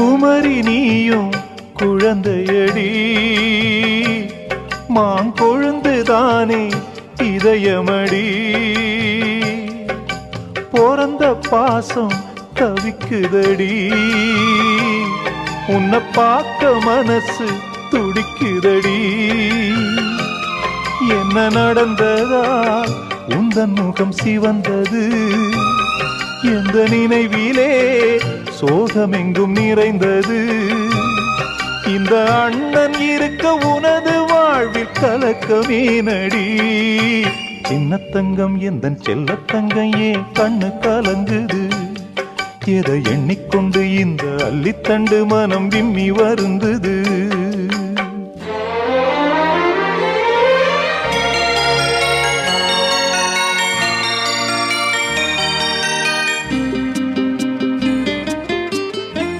குமரி நீயும் குழந்தையடி மாங்கொழுந்துதானே இதயமடி பிறந்த பாசம் தவிக்குதடி உன்னை பார்க்க மனசு துடிக்குதடி என்ன நடந்ததா உந்தன் முகம் சிவந்தது எந்த நினைவிலே சோகமெங்கும் நிறைந்தது இந்த அண்ணன் இருக்க உனது வாழ்வில் கலக்கமேனடி சின்னத்தங்கம் எந்தன் செல்லத்தங்கம் ஏன் கண்ணு கலங்குது எதை எண்ணிக்கொண்டு இந்த அள்ளித்தண்டு மனம் விம்மி வருந்தது